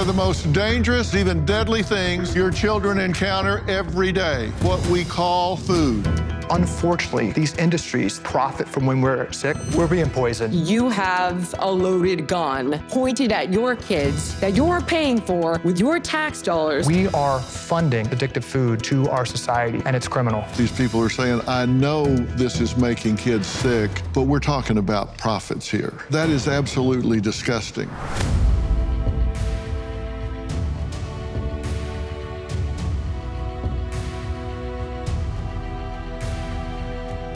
of the most dangerous, even deadly things your children encounter every day, what we call food. Unfortunately, these industries profit from when we're sick. We're being poisoned. You have a loaded gun pointed at your kids that you're paying for with your tax dollars. We are funding addictive food to our society, and it's criminal. These people are saying, I know this is making kids sick, but we're talking about profits here. That is absolutely disgusting.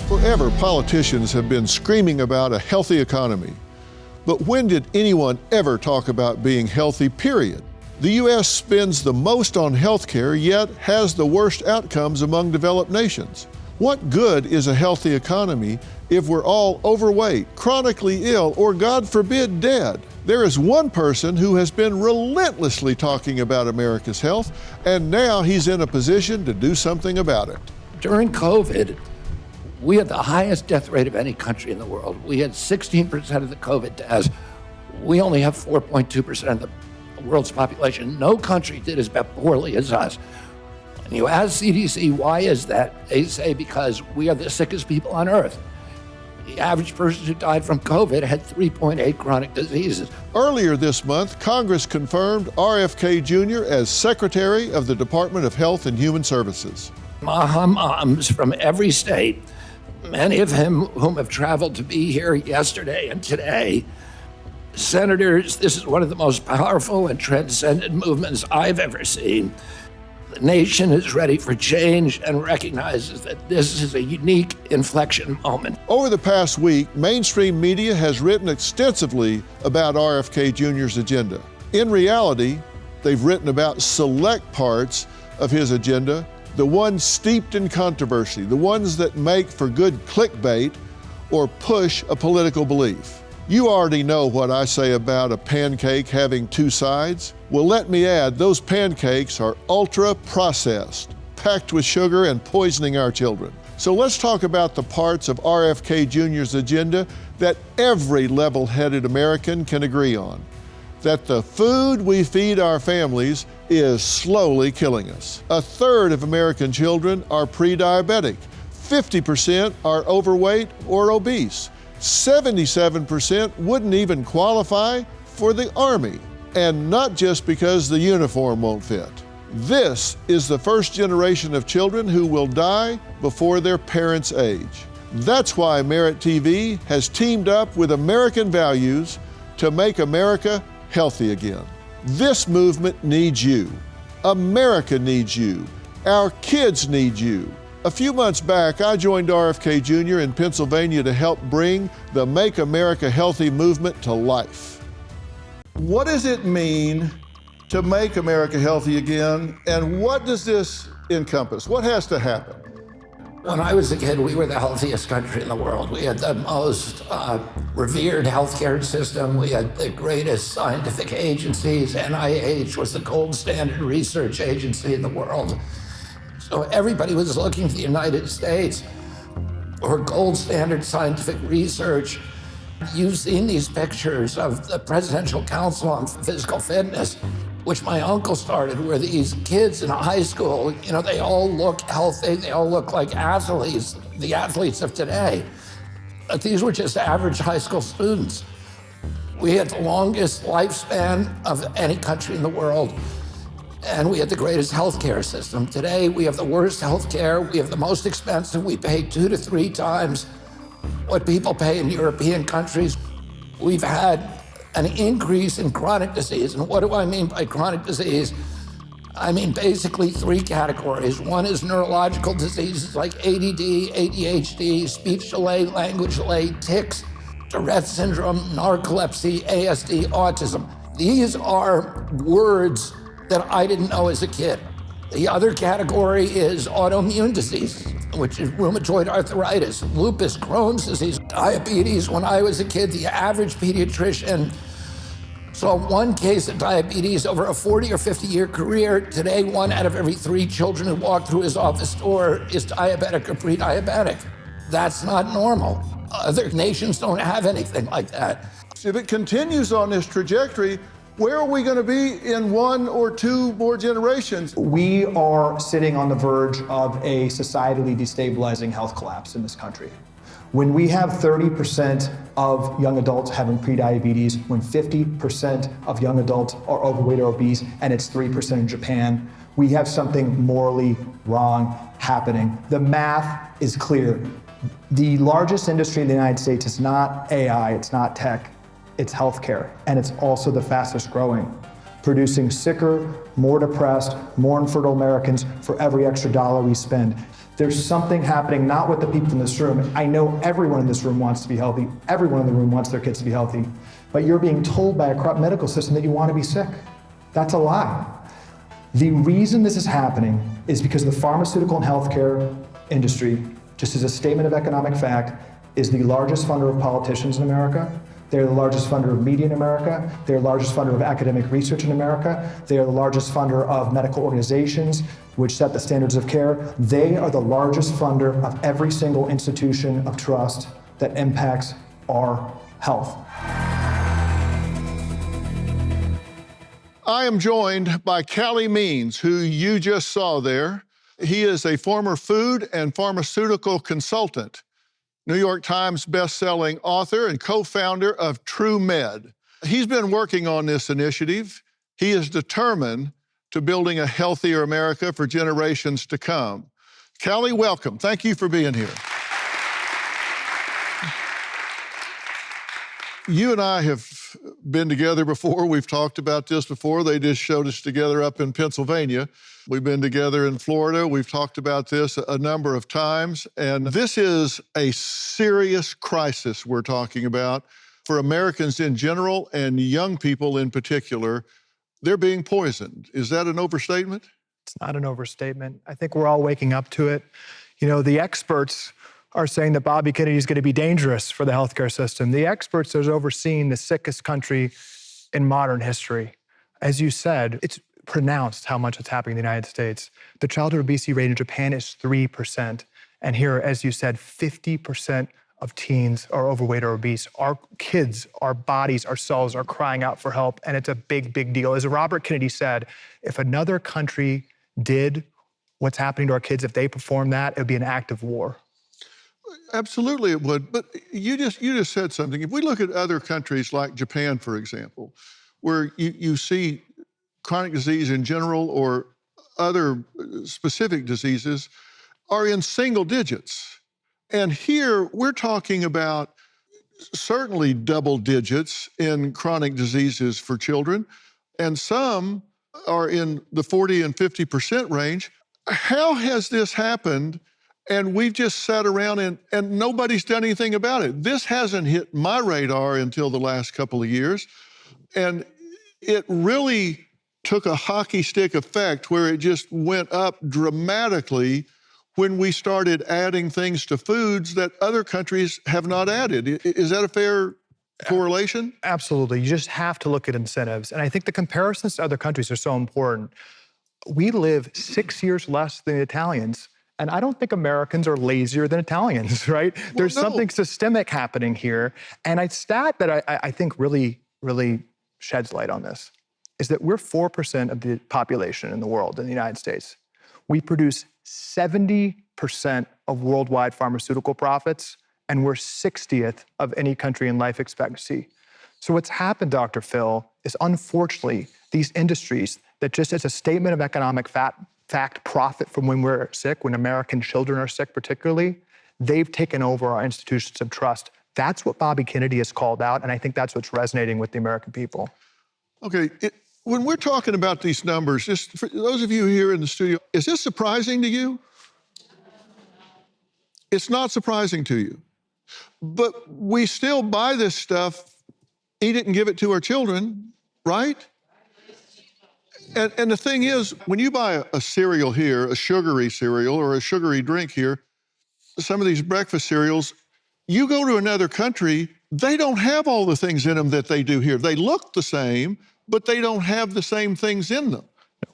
Forever, politicians have been screaming about a healthy economy. But when did anyone ever talk about being healthy, period? The U.S. spends the most on healthcare, yet has the worst outcomes among developed nations. What good is a healthy economy if we're all overweight, chronically ill, or God forbid, dead? There is one person who has been relentlessly talking about America's health, and now he's in a position to do something about it. During COVID, we had the highest death rate of any country in the world. We had 16% of the COVID deaths. We only have 4.2% of the world's population. No country did as poorly as us. When you ask CDC, why is that? They say because we are the sickest people on earth. The average person who died from COVID had 3.8 chronic diseases. Earlier this month, Congress confirmed RFK Jr. as Secretary of the Department of Health and Human Services. Moms from every state, many of whom have traveled to be here yesterday and today. Senators, this is one of the most powerful and transcendent movements I've ever seen. The nation is ready for change and recognizes that this is a unique inflection moment. Over the past week, mainstream media has written extensively about RFK Jr.'s agenda. In reality, they've written about select parts of his agenda, the ones steeped in controversy, the ones that make for good clickbait or push a political belief. You already know what I say about a pancake having two sides. Well, let me add, those pancakes are ultra-processed, packed with sugar and poisoning our children. So let's talk about the parts of RFK Jr.'s agenda that every level-headed American can agree on. That the food we feed our families is slowly killing us. A third of American children are pre-diabetic. 50% are overweight or obese. 77% wouldn't even qualify for the Army, and not just because the uniform won't fit. This is the first generation of children who will die before their parents' age. That's why Merit TV has teamed up with American Values to make America healthy again. This movement needs you. America needs you. Our kids need you. A few months back, I joined RFK Jr. in Pennsylvania to help bring the Make America Healthy movement to life. What does it mean to make America healthy again, and what does this encompass? What has to happen? When I was a kid, we were the healthiest country in the world. We had the most revered healthcare system. We had the greatest scientific agencies. NIH was the gold standard research agency in the world. So everybody was looking to the United States for gold standard scientific research. You've seen these pictures of the Presidential Council on Physical Fitness, which my uncle started, where these kids in high school, they all look healthy, they all look like athletes, the athletes of today. But these were just average high school students. We had the longest lifespan of any country in the world, and we had the greatest healthcare system. Today, we have the worst healthcare, we have the most expensive, we pay 2 to 3 times what people pay in European countries. We've had an increase in chronic disease. And what do I mean by chronic disease? I mean basically 3 categories. One is neurological diseases like ADD, ADHD, speech delay, language delay, tics, Tourette syndrome, narcolepsy, ASD, autism. These are words that I didn't know as a kid. The other category is autoimmune diseases, which is rheumatoid arthritis, lupus, Crohn's disease, diabetes. When I was a kid, the average pediatrician saw 1 case of diabetes over a 40 or 50-year career. Today, 1 out of every 3 children who walk through his office door is diabetic or pre-diabetic. That's not normal. Other nations don't have anything like that. If it continues on this trajectory, Where are we going to be in 1 or 2 more generations? We are sitting on the verge of a societally destabilizing health collapse in this country. When we have 30% of young adults having prediabetes, when 50% of young adults are overweight or obese, and it's 3% in Japan, we have something morally wrong happening. The math is clear. The largest industry in the United States is not AI, it's not tech, it's healthcare, and it's also the fastest growing, producing sicker, more depressed, more infertile Americans for every extra dollar we spend. There's something happening, not with the people in this room. I know everyone in this room wants to be healthy. Everyone in the room wants their kids to be healthy. But you're being told by a corrupt medical system that you want to be sick. That's a lie. The reason this is happening is because the pharmaceutical and healthcare industry, just as a statement of economic fact, is the largest funder of politicians in America. They're the largest funder of media in America. They're the largest funder of academic research in America. They are the largest funder of medical organizations, which set the standards of care. They are the largest funder of every single institution of trust that impacts our health. I am joined by Calley Means, who you just saw there. He is a former food and pharmaceutical consultant, New York Times best-selling author and co-founder of Truemed. He's been working on this initiative. He is determined to building a healthier America for generations to come. Calley, welcome. Thank you for being here. You and I have been together before. We've talked about this before. They just showed us together up in Pennsylvania. We've been together in Florida. We've talked about this a number of times. And this is a serious crisis we're talking about for Americans in general and young people in particular. They're being poisoned. Is that an overstatement? It's not an overstatement. I think we're all waking up to it. You know, the experts are saying that Bobby Kennedy is going to be dangerous for the healthcare system. The experts are overseeing the sickest country in modern history. As you said, it's pronounced how much it's happening in the United States. The childhood obesity rate in Japan is 3%. And here, as you said, 50% of teens are overweight or obese. Our kids, our bodies, our cells are crying out for help, and it's a big, big deal. As Robert Kennedy said, if another country did what's happening to our kids, if they performed that, it would be an act of war. Absolutely it would, but you just said something. If we look at other countries like Japan, for example, where you see chronic disease in general or other specific diseases are in single digits. And here we're talking about certainly double digits in chronic diseases for children, and some are in the 40 and 50% range. How has this happened? And we've just sat around and nobody's done anything about it. This hasn't hit my radar until the last couple of years. And it really took a hockey stick effect where it just went up dramatically when we started adding things to foods that other countries have not added. Is that a fair correlation? Absolutely. You just have to look at incentives. And I think the comparisons to other countries are so important. We live 6 years less than the Italians. And I don't think Americans are lazier than Italians, right? Well, there's something systemic happening here. And a stat that I think really, really sheds light on this is that we're 4% of the population in the world, in the United States. We produce 70% of worldwide pharmaceutical profits, and we're 60th of any country in life expectancy. So what's happened, Dr. Phil, is unfortunately these industries that just as a statement of economic fact profit from when we're sick, when American children are sick particularly, they've taken over our institutions of trust. That's what Bobby Kennedy has called out, and I think that's what's resonating with the American people. Okay, when we're talking about these numbers, just for those of you here in the studio, is this surprising to you? It's not surprising to you. But we still buy this stuff, eat it and give it to our children, right? And the thing is, when you buy a cereal here, a sugary cereal or a sugary drink here, some of these breakfast cereals, you go to another country, they don't have all the things in them that they do here. They look the same, but they don't have the same things in them.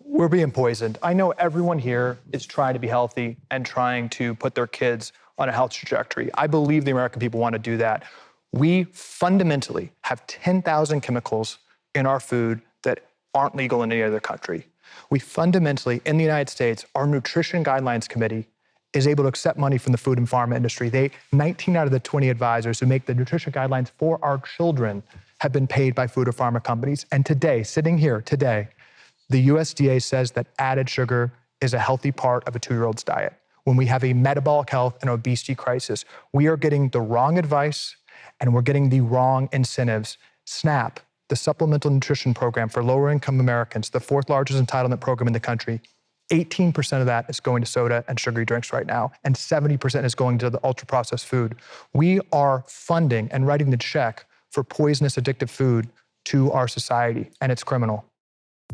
We're being poisoned. I know everyone here is trying to be healthy and trying to put their kids on a health trajectory. I believe the American people want to do that. We fundamentally have 10,000 chemicals in our food aren't legal in any other country. We fundamentally, in the United States, our Nutrition Guidelines Committee is able to accept money from the food and pharma industry. 19 out of the 20 advisors who make the nutrition guidelines for our children have been paid by food or pharma companies. And today, sitting here today, the USDA says that added sugar is a healthy part of a 2-year-old's diet. When we have a metabolic health and obesity crisis, we are getting the wrong advice and we're getting the wrong incentives. SNAP, the Supplemental Nutrition Program for lower income Americans, the 4th largest entitlement program in the country, 18% of that is going to soda and sugary drinks right now, and 70% is going to the ultra-processed food. We are funding and writing the check for poisonous, addictive food to our society, and it's criminal.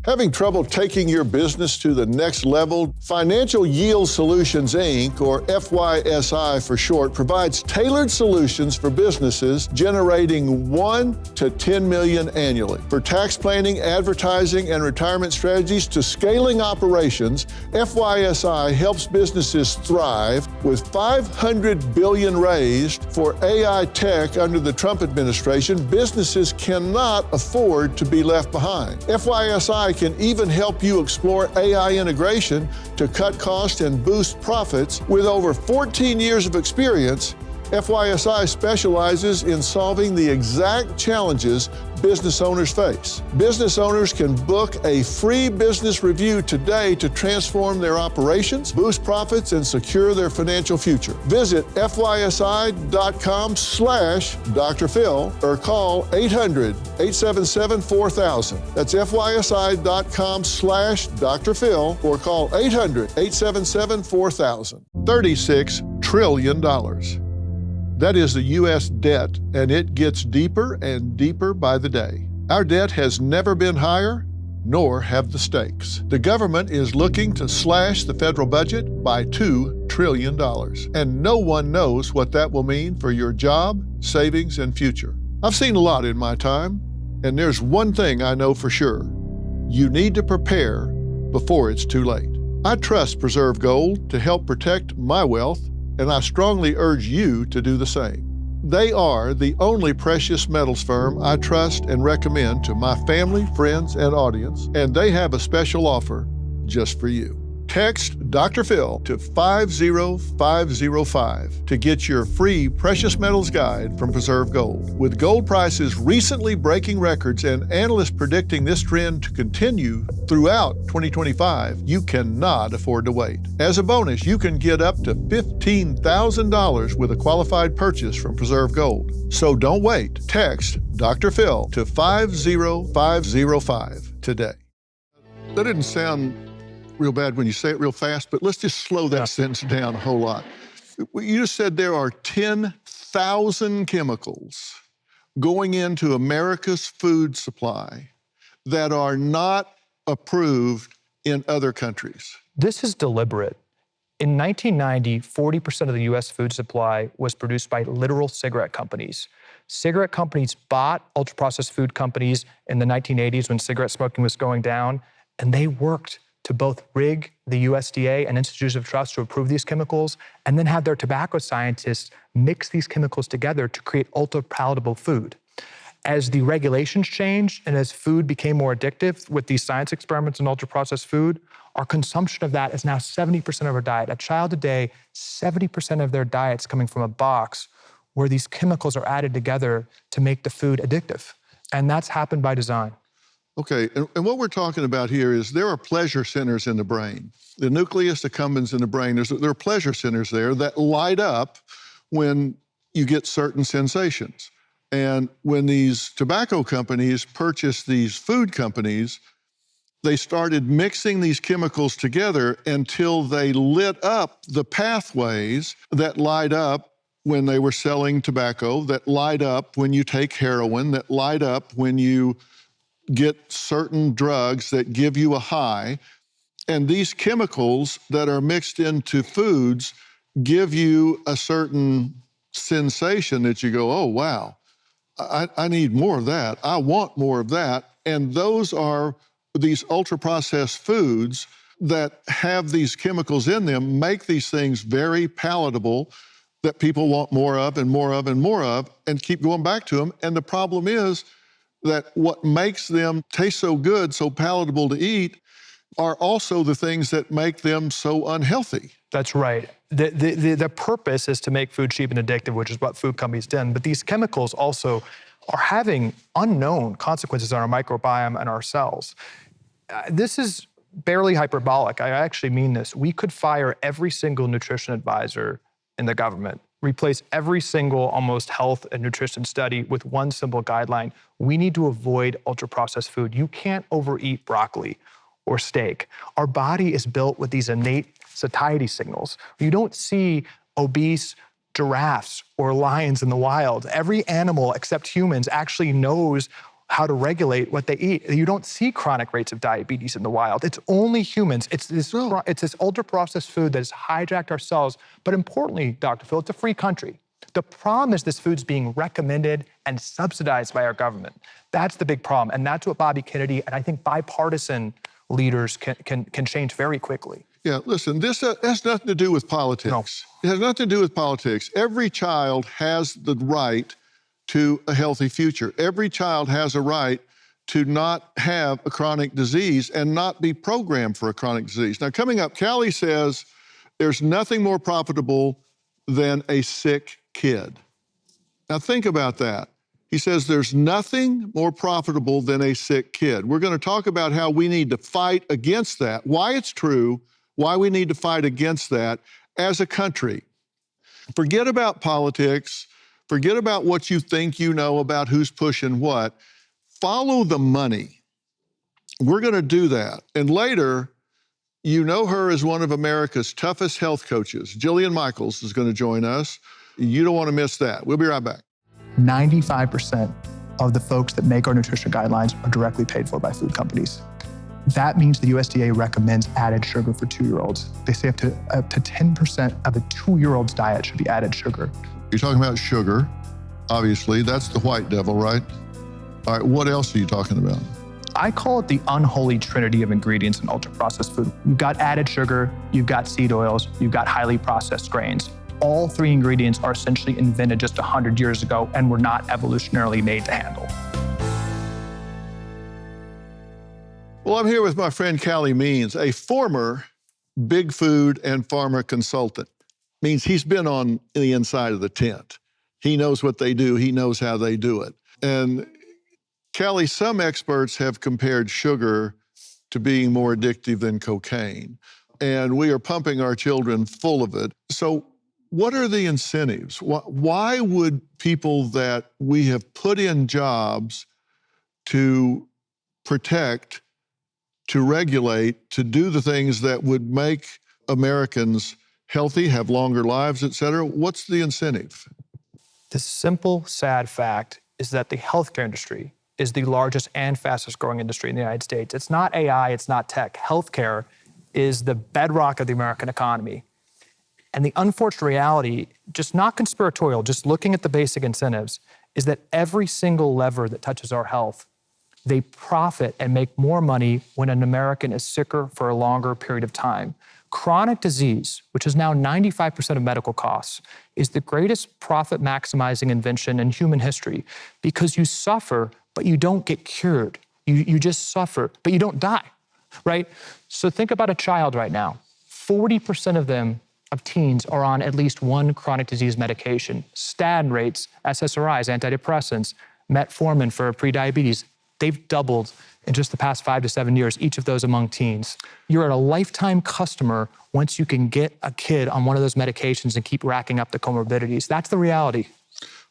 Having trouble taking your business to the next level? Financial Yield Solutions, Inc., or FYSI for short, provides tailored solutions for businesses generating $1 to $10 million annually. For tax planning, advertising, and retirement strategies to scaling operations, FYSI helps businesses thrive. With $500 billion raised for AI tech under the Trump administration, businesses cannot afford to be left behind. FYSI can even help you explore AI integration to cut costs and boost profits. With over 14 years of experience, FYSI specializes in solving the exact challenges business owners face. Business owners can book a free business review today to transform their operations, boost profits, and secure their financial future. Visit FYSI.com/Dr. Phil or call 800-877-4000. That's FYSI.com/Dr. Phil or call 800-877-4000. $36 trillion. That is the U.S. debt, and it gets deeper and deeper by the day. Our debt has never been higher, nor have the stakes. The government is looking to slash the federal budget by $2 trillion, and no one knows what that will mean for your job, savings, and future. I've seen a lot in my time, and there's one thing I know for sure. You need to prepare before it's too late. I trust Preserve Gold to help protect my wealth, and I strongly urge you to do the same. They are the only precious metals firm I trust and recommend to my family, friends, and audience, and they have a special offer just for you. Text Dr. Phil to 50505 to get your free precious metals guide from Preserve Gold. With gold prices recently breaking records and analysts predicting this trend to continue throughout 2025, you cannot afford to wait. As a bonus, you can get up to $15,000 with a qualified purchase from Preserve Gold. So don't wait. Text Dr. Phil to 50505 today. That didn't sound real bad when you say it real fast, but let's just slow that sentence down a whole lot. You just said there are 10,000 chemicals going into America's food supply that are not approved in other countries. This is deliberate. In 1990, 40% of the US food supply was produced by literal cigarette companies. Cigarette companies bought ultra-processed food companies in the 1980s when cigarette smoking was going down, and they worked to both rig the USDA and institutions of trust to approve these chemicals, and then have their tobacco scientists mix these chemicals together to create ultra-palatable food. As the regulations changed and as food became more addictive with these science experiments in ultra-processed food, our consumption of that is now 70% of our diet. A child today, 70% of their diet's coming from a box where these chemicals are added together to make the food addictive. And that's happened by design. Okay, and what we're talking about here is there are pleasure centers in the brain. The nucleus accumbens in the brain, there are pleasure centers there that light up when you get certain sensations. And when these tobacco companies purchased these food companies, they started mixing these chemicals together until they lit up the pathways that light up when they were selling tobacco, that light up when you take heroin, that light up when you get certain drugs that give you a high. And these chemicals that are mixed into foods give you a certain sensation that you go, oh, wow, I need more of that. I want more of that. And those are these ultra-processed foods that have these chemicals in them, make these things very palatable that people want more of and more of and more of, and keep going back to them. And the problem is, that what makes them taste so good, so palatable to eat, are also the things that make them so unhealthy. That's right. The purpose is to make food cheap and addictive, which is what food companies do. But these chemicals also are having unknown consequences on our microbiome and our cells. This is barely hyperbolic. I actually mean this. We could fire every single nutrition advisor in the government, replace every single almost health and nutrition study with one simple guideline. We need to avoid ultra-processed food. You can't overeat broccoli or steak. Our body is built with these innate satiety signals. You don't see obese giraffes or lions in the wild. Every animal except humans actually knows how to regulate what they eat. You don't see chronic rates of diabetes in the wild. It's only humans. It's this ultra-processed food that has hijacked our cells. But importantly, Dr. Phil, it's a free country. The problem is this food's being recommended and subsidized by our government. That's the big problem. And that's what Bobby Kennedy and I think bipartisan leaders can change very quickly. Yeah, listen, this has nothing to do with politics. No. It has nothing to do with politics. Every child has the right to a healthy future. Every child has a right to not have a chronic disease and not be programmed for a chronic disease. Now, coming up, Calley says there's nothing more profitable than a sick kid. Now, think about that. He says there's nothing more profitable than a sick kid. We're going to talk about how we need to fight against that, why it's true, why we need to fight against that as a country. Forget about politics. Forget about what you think you know about who's pushing what. Follow the money. We're going to do that. And later, you know her as one of America's toughest health coaches. Jillian Michaels is going to join us. You don't want to miss that. We'll be right back. 95% of the folks that make our nutrition guidelines are directly paid for by food companies. That means the USDA recommends added sugar for 2-year-olds. They say up to 10% of a 2-year-old's diet should be added sugar. You're talking about sugar, obviously. That's the white devil, right? All right, what else are you talking about? I call it the unholy trinity of ingredients in ultra-processed food. You've got added sugar, you've got seed oils, you've got highly processed grains. All 3 ingredients are essentially invented just 100 years ago and were not evolutionarily made to handle. Well, I'm here with my friend Calley Means, a former big food and pharma consultant. Means he's been on the inside of the tent. He knows what they do. He knows how they do it. And Calley, some experts have compared sugar to being more addictive than cocaine. And we are pumping our children full of it. So what are the incentives? Why would people that we have put in jobs to protect, to regulate, to do the things that would make Americans healthy, have longer lives, et cetera, what's the incentive? The simple, sad fact is that the healthcare industry is the largest and fastest growing industry in the United States. It's not AI, it's not tech. Healthcare is the bedrock of the American economy. And the unfortunate reality, just not conspiratorial, just looking at the basic incentives, is that every single lever that touches our health, they profit and make more money when an American is sicker for a longer period of time. Chronic disease, which is now 95% of medical costs, is the greatest profit-maximizing invention in human history because you suffer, but you don't get cured. You just suffer, but you don't die, right? So think about a child right now. 40% of teens are on at least one chronic disease medication. Statin rates, SSRIs, antidepressants, metformin for prediabetes, they've doubled in just the past 5 to 7 years, each of those among teens. You're a lifetime customer once you can get a kid on one of those medications and keep racking up the comorbidities. That's the reality.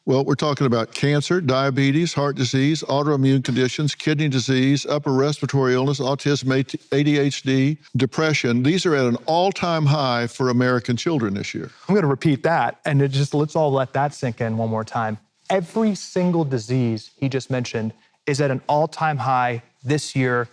Well, we're talking about cancer, diabetes, heart disease, autoimmune conditions, kidney disease, upper respiratory illness, autism, ADHD, depression. These are at an all-time high for American children this year. I'm going to repeat that, and let's all let that sink in one more time. Every single disease he just mentioned is at an all-time high this year,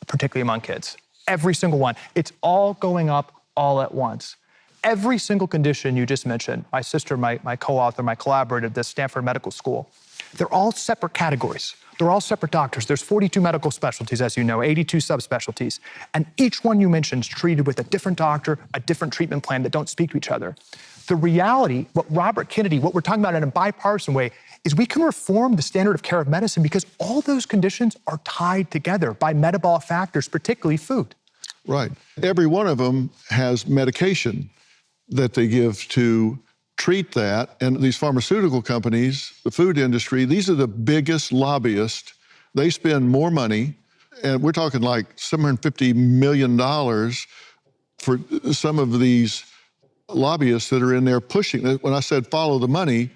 particularly among kids. Every single one. It's all going up all at once. Every single condition you just mentioned, my sister, my co-author, my collaborator at the Stanford Medical School, they're all separate categories. They're all separate doctors. There's 42 medical specialties, as you know, 82 subspecialties. And each one you mentioned is treated with a different doctor, a different treatment plan that don't speak to each other. The reality, what Robert Kennedy, what we're talking about in a bipartisan way, is we can reform the standard of care of medicine because all those conditions are tied together by metabolic factors, particularly food. Right. Every one of them has medication that they give to treat that. And these pharmaceutical companies, the food industry, these are the biggest lobbyists. They spend more money, and we're talking like $750 million for some of these lobbyists that are in there pushing. When I said follow the money,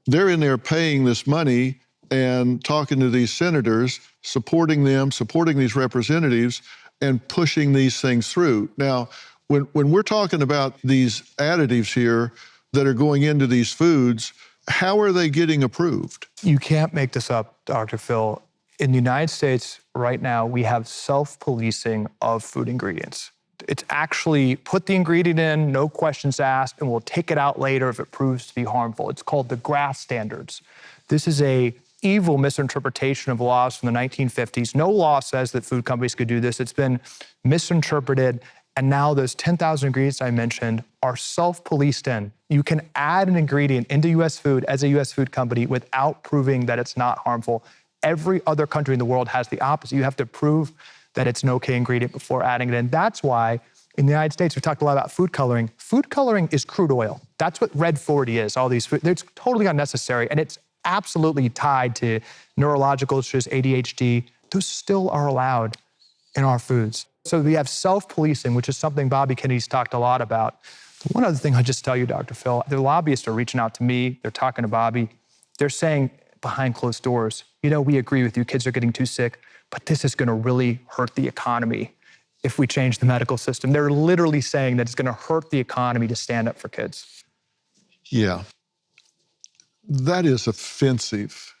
they're in there paying this money and talking to these senators, supporting them, supporting these representatives, and pushing these things through. Now, when we're talking about these additives here that are going into these foods, how are they getting approved? You can't make this up, Dr. Phil. In the United States right now, we have self-policing of food ingredients. It's actually put the ingredient in, no questions asked, and we'll take it out later if it proves to be harmful. It's called the GRAS standards. This is a evil misinterpretation of laws from the 1950s. No law says that food companies could do this. It's been misinterpreted, and now those 10,000 ingredients I mentioned are self-policed in. You can add an ingredient into U.S. food as a U.S. food company without proving that it's not harmful. Every other country in the world has the opposite. You have to prove that it's an okay ingredient before adding it in. That's why in the United States, we've talked a lot about food coloring. Food coloring is crude oil. That's what Red 40 is, all these food. It's totally unnecessary, and it's absolutely tied to neurological issues, ADHD. Those still are allowed in our foods. So we have self-policing, which is something Bobby Kennedy's talked a lot about. One other thing I'll just tell you, Dr. Phil, the lobbyists are reaching out to me. They're talking to Bobby. They're saying behind closed doors, you know, we agree with you, kids are getting too sick, but this is gonna really hurt the economy if we change the medical system. They're literally saying that it's gonna hurt the economy to stand up for kids. Yeah, that is offensive.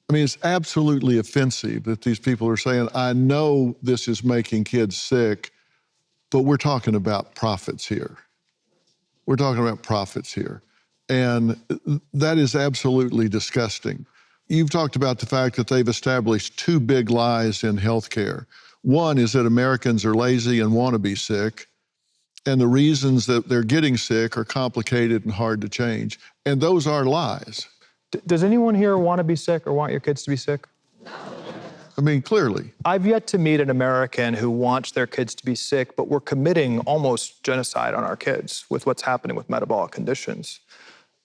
I mean, it's absolutely offensive that these people are saying, I know this is making kids sick, but we're talking about profits here. We're talking about profits here. And that is absolutely disgusting. You've talked about the fact that they've established two big lies in healthcare. One is that Americans are lazy and want to be sick, and the reasons that they're getting sick are complicated and hard to change. And those are lies. Does anyone here want to be sick or want your kids to be sick? I mean, clearly. I've yet to meet an American who wants their kids to be sick, but we're committing almost genocide on our kids with what's happening with metabolic conditions.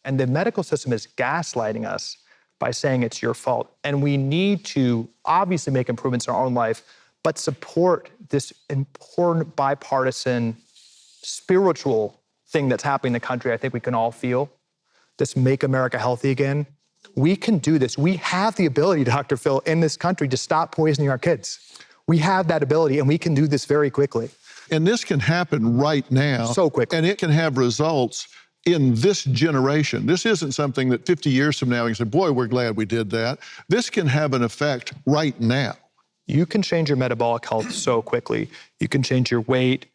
And the medical system is gaslighting us by saying it's your fault. And we need to obviously make improvements in our own life, but support this important bipartisan spiritual thing that's happening in the country. I think we can all feel this Make America Healthy Again. We can do this. We have the ability, Dr. Phil, in this country to stop poisoning our kids. We have that ability, and we can do this very quickly. And this can happen right now. So quickly. And it can have results in this generation. This isn't something that 50 years from now you can say, boy, we're glad we did that. This can have an effect right now. You can change your metabolic health so quickly. You can change your weight,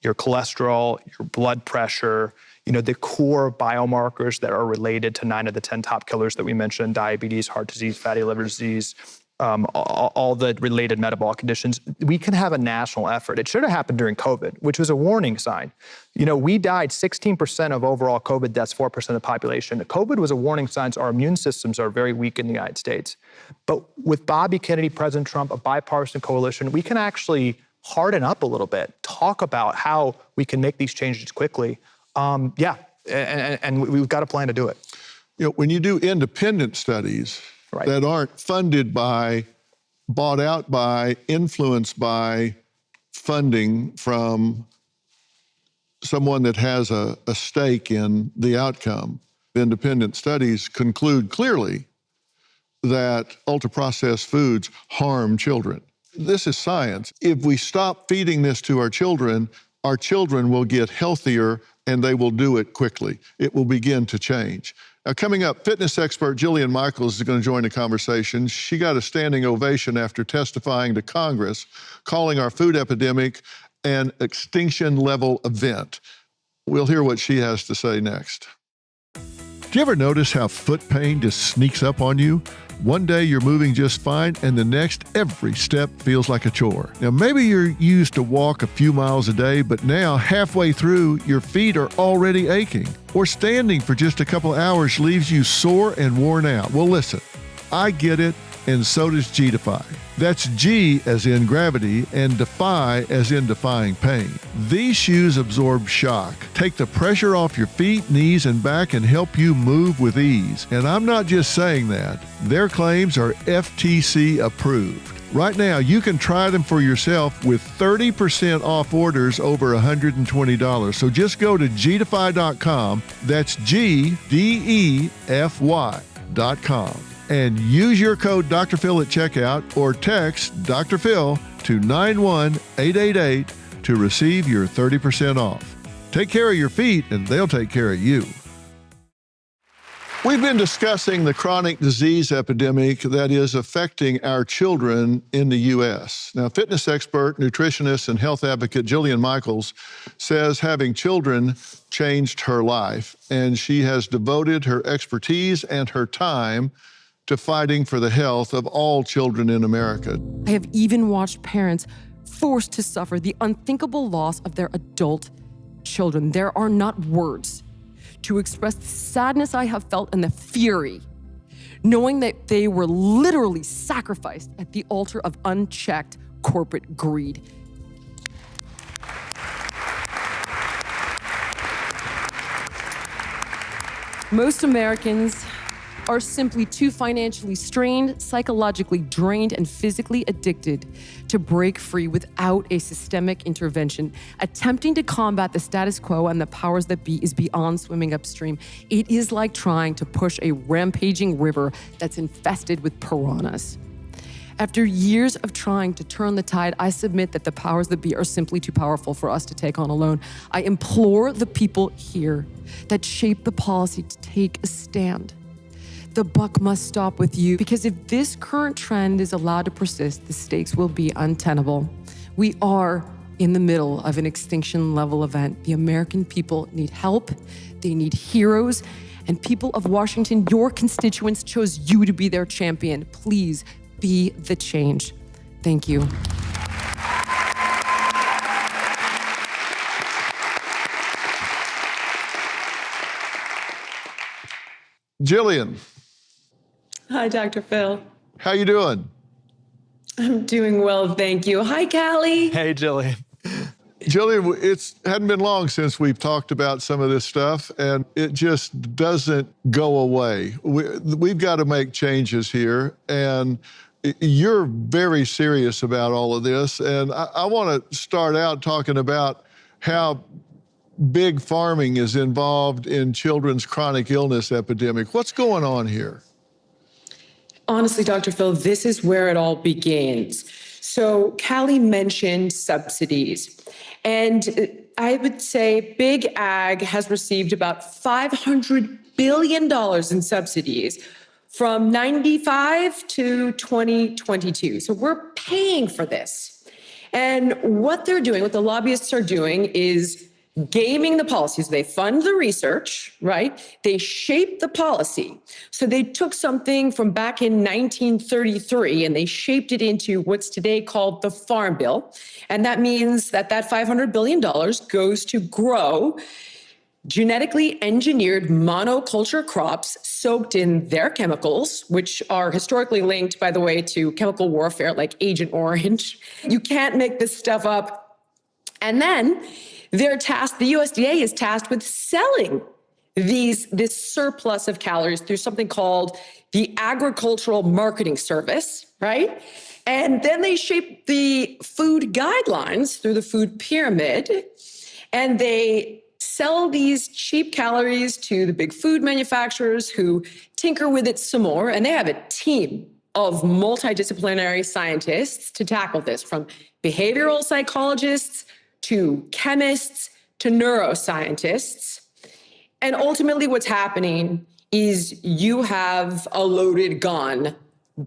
your cholesterol, your blood pressure, the core biomarkers that are related to 9 of the 10 top killers that we mentioned, diabetes, heart disease, fatty liver disease, all the related metabolic conditions. We can have a national effort. It should have happened during COVID, which was a warning sign. We died 16% of overall COVID deaths, 4% of the population. COVID was a warning sign. Our immune systems are very weak in the United States. But with Bobby Kennedy, President Trump, a bipartisan coalition, we can actually harden up a little bit, talk about how we can make these changes quickly. And we've got a plan to do it. When you do independent studies that aren't funded by, bought out by, influenced by funding from someone that has a stake in the outcome, independent studies conclude clearly that ultra-processed foods harm children. This is science. If we stop feeding this to our children will get healthier, and they will do it quickly. It will begin to change. Now, coming up, fitness expert Jillian Michaels is going to join the conversation. She got a standing ovation after testifying to Congress, calling our food epidemic an extinction-level event. We'll hear what she has to say next. Do you ever notice how foot pain just sneaks up on you? One day you're moving just fine, and the next, every step feels like a chore. Now, maybe you're used to walk a few miles a day, but now, halfway through, your feet are already aching. Or standing for just a couple hours leaves you sore and worn out. Well, listen, I get it, and so does G-Defy. That's G as in gravity and Defy as in defying pain. These shoes absorb shock, take the pressure off your feet, knees, and back, and help you move with ease. And I'm not just saying that. Their claims are FTC approved. Right now, you can try them for yourself with 30% off orders over $120. So just go to gdefy.com. That's GDEFY.com. And use your code Dr. Phil at checkout or text Dr. Phil to 91888 to receive your 30% off. Take care of your feet and they'll take care of you. We've been discussing the chronic disease epidemic that is affecting our children in the U.S. Now, fitness expert, nutritionist, and health advocate Jillian Michaels says having children changed her life, and she has devoted her expertise and her time to fighting for the health of all children in America. I have even watched parents forced to suffer the unthinkable loss of their adult children. There are not words to express the sadness I have felt and the fury, knowing that they were literally sacrificed at the altar of unchecked corporate greed. Most Americans are simply too financially strained, psychologically drained, and physically addicted to break free without a systemic intervention. Attempting to combat the status quo and the powers that be is beyond swimming upstream. It is like trying to push a rampaging river that's infested with piranhas. After years of trying to turn the tide, I submit that the powers that be are simply too powerful for us to take on alone. I implore the people here that shape the policy to take a stand. The buck must stop with you, because if this current trend is allowed to persist, the stakes will be untenable. We are in the middle of an extinction level event. The American people need help. They need heroes. And people of Washington, your constituents chose you to be their champion. Please be the change. Thank you. Jillian. Hi, Dr. Phil. How you doing? I'm doing well, thank you. Hi, Calley. Hey, Jillian. Jillian, it hadn't been long since we've talked about some of this stuff, and it just doesn't go away. We've got to make changes here, and you're very serious about all of this. And I want to start out talking about how big farming is involved in children's chronic illness epidemic. What's going on here? Honestly, Dr. Phil, this is where it all begins. So Calley mentioned subsidies. And I would say Big Ag has received about $500 billion in subsidies from 95 to 2022. So we're paying for this. And what they're doing, what the lobbyists are doing, is gaming the policies. They fund the research, right? They shape the policy. So they took something from back in 1933 and they shaped it into what's today called the Farm Bill. And that means that $500 billion goes to grow genetically engineered monoculture crops soaked in their chemicals, which are historically linked, by the way, to chemical warfare like Agent Orange. You can't make this stuff up. And then they're tasked, the USDA is tasked with selling this surplus of calories through something called the Agricultural Marketing Service, right? And then they shape the food guidelines through the food pyramid, and they sell these cheap calories to the big food manufacturers who tinker with it some more. And they have a team of multidisciplinary scientists to tackle this, from behavioral psychologists to chemists, to neuroscientists. And ultimately what's happening is you have a loaded gun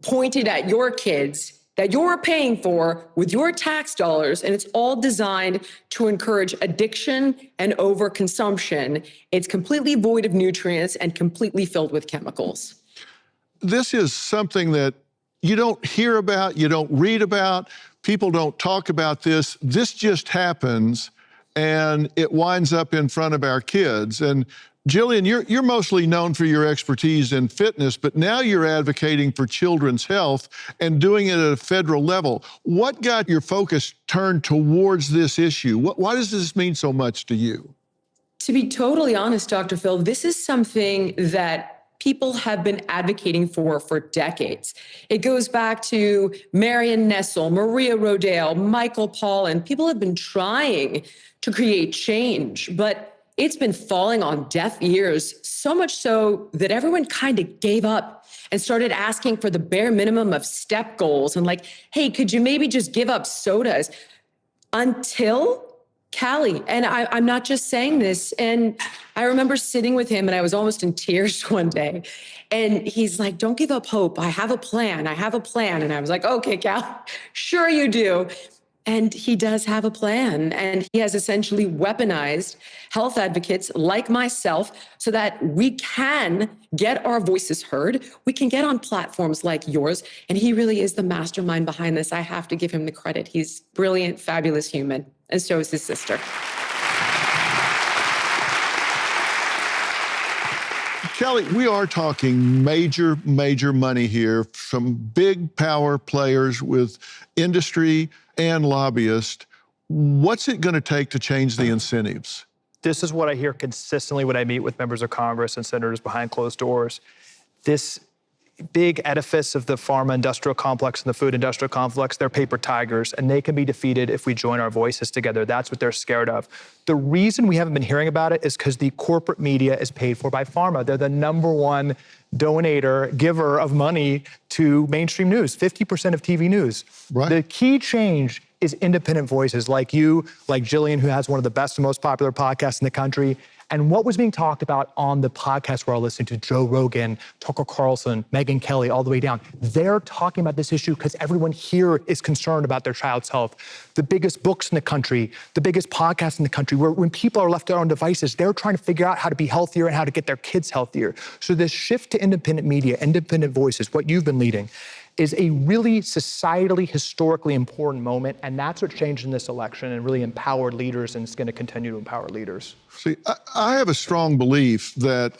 pointed at your kids that you're paying for with your tax dollars, and it's all designed to encourage addiction and overconsumption. It's completely void of nutrients and completely filled with chemicals. This is something that you don't hear about, you don't read about, people don't talk about this. This just happens, and it winds up in front of our kids. And Jillian, you're mostly known for your expertise in fitness, but now you're advocating for children's health and doing it at a federal level. What got your focus turned towards this issue? Why does this mean so much to you? To be totally honest, Dr. Phil, this is something that people have been advocating for decades. It goes back to Marion Nestle, Maria Rodale, Michael Pollan. People have been trying to create change, but it's been falling on deaf ears, so much so that everyone kind of gave up and started asking for the bare minimum of step goals and like, hey, could you maybe just give up sodas? Until Calley, and I'm not just saying this, and I remember sitting with him and I was almost in tears one day, and he's like, don't give up hope. I have a plan. And I was like, okay, Calley, sure you do. And he does have a plan, and he has essentially weaponized health advocates like myself so that we can get our voices heard. We can get on platforms like yours, and he really is the mastermind behind this. I have to give him the credit. He's brilliant, fabulous human, and so is his sister. Calley, we are talking major money here from big power players with industry and lobbyists. What's it going to take to change the incentives? This is what I hear consistently when I meet with members of Congress and senators behind closed doors. This big edifice of the pharma industrial complex and the food industrial complex, they're paper tigers, and they can be defeated if we join our voices together. That's what they're scared of. The reason we haven't been hearing about it is because the corporate media is paid for by pharma. They're the #1 donator, giver of money to mainstream news, 50% of TV news. Right. The key change is independent voices like you, like Jillian, who has one of the best and most popular podcasts in the country. And what was being talked about on the podcast where I listened to Joe Rogan, Tucker Carlson, Megyn Kelly, all the way down, they're talking about this issue because everyone here is concerned about their child's health. The biggest books in the country, the biggest podcasts in the country, where when people are left to their own devices, they're trying to figure out how to be healthier and how to get their kids healthier. So this shift to independent media, independent voices, what you've been leading, is a really societally, historically important moment, and that's what changed in this election and really empowered leaders, and it's going to continue to empower leaders. See, I have a strong belief that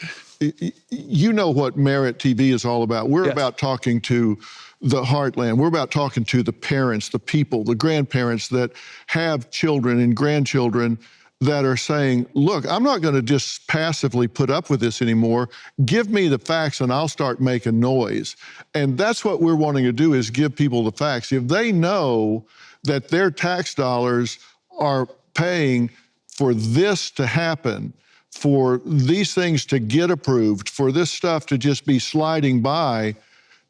you know what Merit TV is all about. We're about talking to the heartland. We're about talking to the parents, the people, the grandparents that have children and grandchildren that are saying, look, I'm not going to just passively put up with this anymore. Give me the facts and I'll start making noise. And that's what we're wanting to do, is give people the facts. If they know that their tax dollars are paying for this to happen, for these things to get approved, for this stuff to just be sliding by,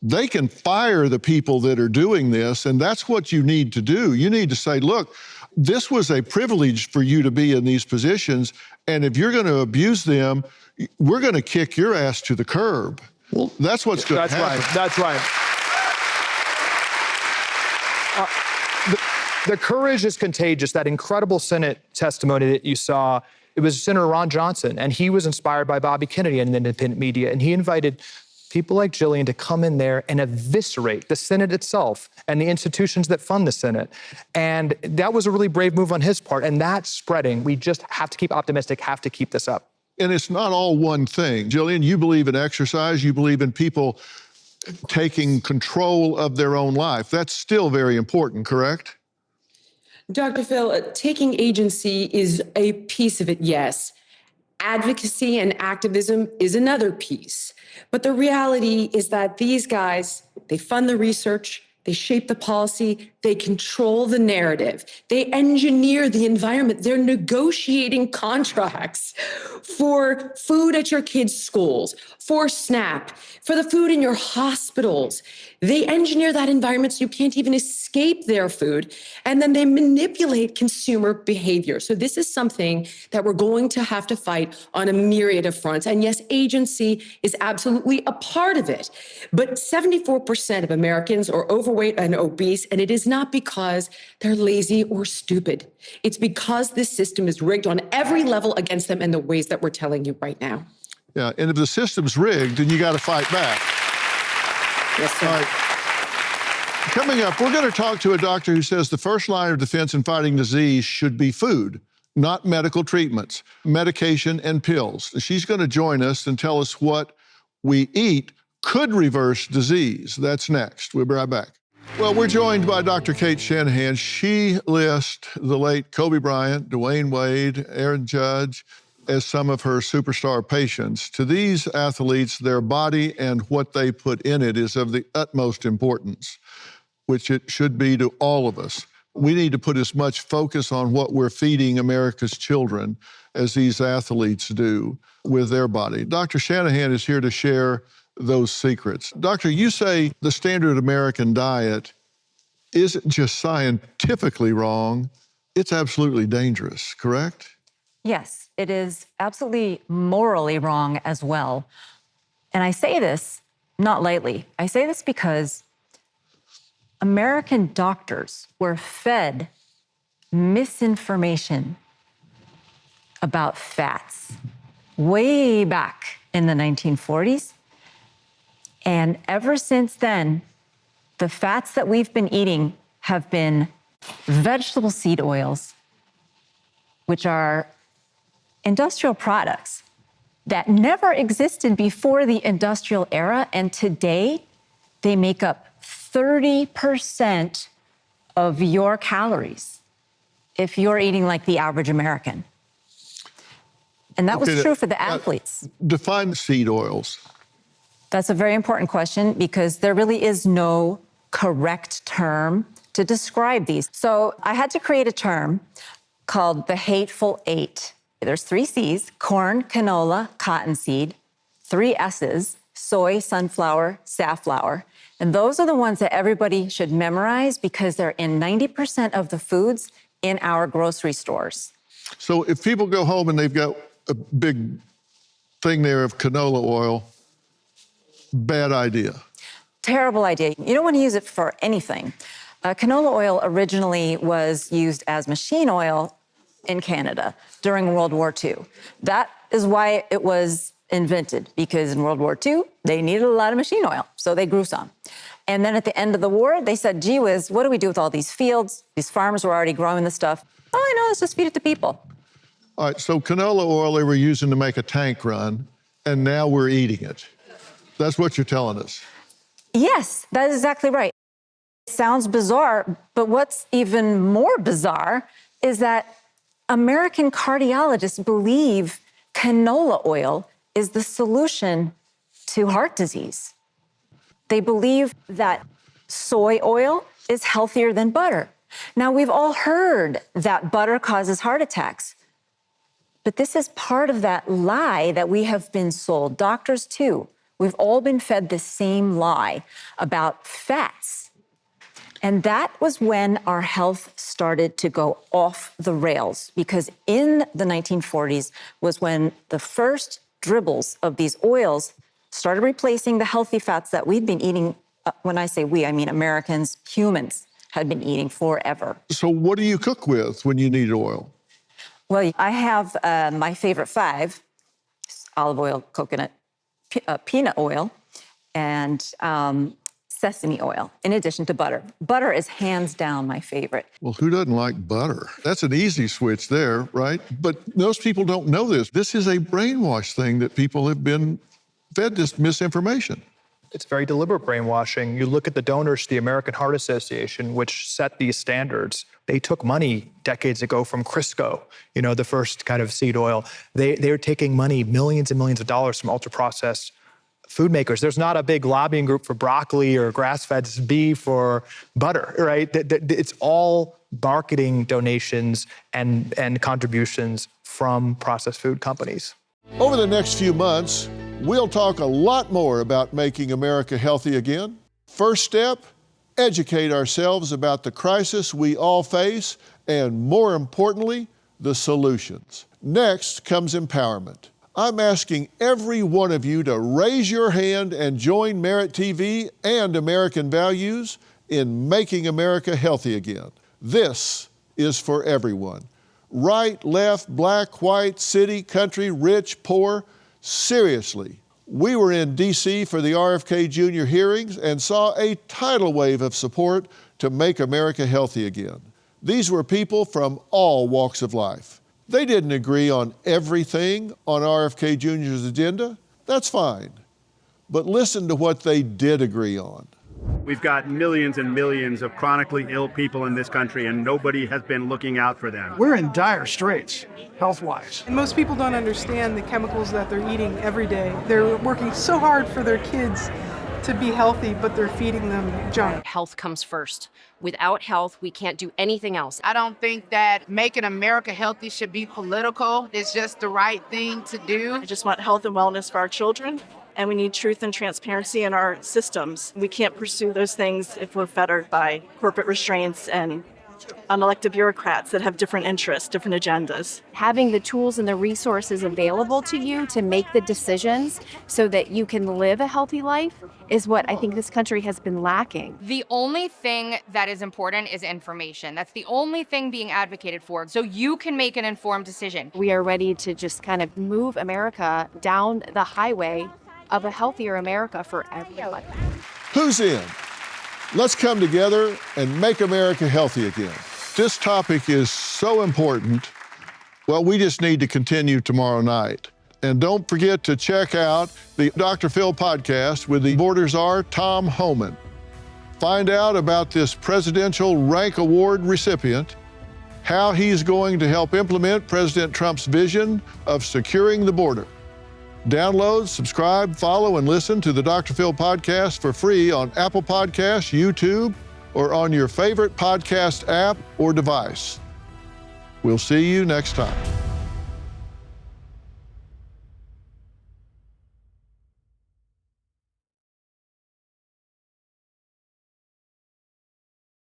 they can fire the people that are doing this. And that's what you need to do. You need to say, look, this was a privilege for you to be in these positions, and if you're going to abuse them, we're going to kick your ass to the curb. Well, that's what's going to happen. That's right. The courage is contagious. That incredible Senate testimony that you saw, it was Senator Ron Johnson, and he was inspired by Bobby Kennedy and the independent media, and he invited people like Jillian to come in there and eviscerate the Senate itself and the institutions that fund the Senate. And that was a really brave move on his part, and that's spreading. We just have to keep optimistic, have to keep this up. And it's not all one thing. Jillian, you believe in exercise, you believe in people taking control of their own life. That's still very important, correct? Dr. Phil, taking agency is a piece of it, yes. Advocacy and activism is another piece. But the reality is that these guys, they fund the research, they shape the policy, They control the narrative. They engineer the environment. They're negotiating contracts for food at your kids' schools, for SNAP, for the food in your hospitals. They engineer that environment so you can't even escape their food. And then they manipulate consumer behavior. So this is something that we're going to have to fight on a myriad of fronts. And yes, agency is absolutely a part of it. But 74% of Americans are overweight and obese, and it is not because they're lazy or stupid. It's because this system is rigged on every level against them in the ways that we're telling you right now. Yeah, and if the system's rigged, then you got to fight back. Yes, sir. All right. Coming up, we're going to talk to a doctor who says the first line of defense in fighting disease should be food, not medical treatments, medication, and pills. She's going to join us and tell us what we eat could reverse disease. That's next. We'll be right back. Well, we're joined by Dr. Cate Shanahan. She lists the late Kobe Bryant, Dwayne Wade, Aaron Judge as some of her superstar patients. To these athletes, their body and what they put in it is of the utmost importance, which it should be to all of us. We need to put as much focus on what we're feeding America's children as these athletes do with their body. Dr. Shanahan is here to share those secrets. Doctor, you say the standard American diet isn't just scientifically wrong, it's absolutely dangerous, correct? Yes, it is absolutely morally wrong as well. And I say this not lightly. I say this because American doctors were fed misinformation about fats way back in the 1940s. And ever since then, the fats that we've been eating have been vegetable seed oils, which are industrial products that never existed before the industrial era. And today, they make up 30% of your calories if you're eating like the average American. And that was true for the athletes. Define seed oils. That's a very important question because there really is no correct term to describe these. So I had to create a term called the Hateful Eight. There's 3 C's: corn, canola, cottonseed, 3 S's: soy, sunflower, safflower. And those are the ones that everybody should memorize because they're in 90% of the foods in our grocery stores. So if people go home and they've got a big thing there of canola oil, bad idea. Terrible idea. You don't want to use it for anything. Canola oil originally was used as machine oil in Canada during World War II. That is why it was invented, because in World War II, they needed a lot of machine oil, so they grew some. And then at the end of the war, they said, gee whiz, what do we do with all these fields? These farmers were already growing this stuff. Oh, I know, let's just feed it to people. All right, so canola oil they were using to make a tank run, and now we're eating it. That's what you're telling us. Yes, that is exactly right. It sounds bizarre, but what's even more bizarre is that American cardiologists believe canola oil is the solution to heart disease. They believe that soy oil is healthier than butter. Now, we've all heard that butter causes heart attacks, but this is part of that lie that we have been sold. Doctors, too. We've all been fed the same lie about fats. And that was when our health started to go off the rails, because in the 1940s was when the first dribbles of these oils started replacing the healthy fats that we'd been eating. When I say we, I mean Americans, humans, had been eating forever. So what do you cook with when you need oil? Well, I have my favorite 5: olive oil, coconut, peanut oil, and sesame oil, in addition to butter. Butter is hands down my favorite. Well, who doesn't like butter? That's an easy switch there, right? But most people don't know this. This is a brainwash thing that people have been fed this misinformation. It's very deliberate brainwashing. You look at the donors to the American Heart Association, which set these standards. They took money decades ago from Crisco, the first kind of seed oil. They're taking money, millions and millions of dollars from ultra-processed food makers. There's not a big lobbying group for broccoli or grass-fed beef or butter, right? It's all marketing donations and contributions from processed food companies. Over the next few months, we'll talk a lot more about making America healthy again. First step, educate ourselves about the crisis we all face, and more importantly, the solutions. Next comes empowerment. I'm asking every one of you to raise your hand and join Merit TV and American Values in making America healthy again. This is for everyone. Right, left, black, white, city, country, rich, poor. Seriously, we were in D.C. for the RFK Jr. hearings and saw a tidal wave of support to make America healthy again. These were people from all walks of life. They didn't agree on everything on RFK Jr.'s agenda. That's fine. But listen to what they did agree on. We've got millions and millions of chronically ill people in this country, and nobody has been looking out for them. We're in dire straits, health-wise. And most people don't understand the chemicals that they're eating every day. They're working so hard for their kids to be healthy, but they're feeding them junk. Health comes first. Without health, we can't do anything else. I don't think that making America healthy should be political. It's just the right thing to do. I just want health and wellness for our children, and we need truth and transparency in our systems. We can't pursue those things if we're fettered by corporate restraints and unelected bureaucrats that have different interests, different agendas. Having the tools and the resources available to you to make the decisions so that you can live a healthy life is what I think this country has been lacking. The only thing that is important is information. That's the only thing being advocated for, so you can make an informed decision. We are ready to just kind of move America down the highway of a healthier America for everyone. Who's in? Let's come together and make America healthy again. This topic is so important. Well, we just need to continue tomorrow night. And don't forget to check out the Dr. Phil podcast with the Borders Czar, Tom Homan. Find out about this Presidential Rank Award recipient, how he's going to help implement President Trump's vision of securing the border. Download, subscribe, follow, and listen to the Dr. Phil podcast for free on Apple Podcasts, YouTube, or on your favorite podcast app or device. We'll see you next time.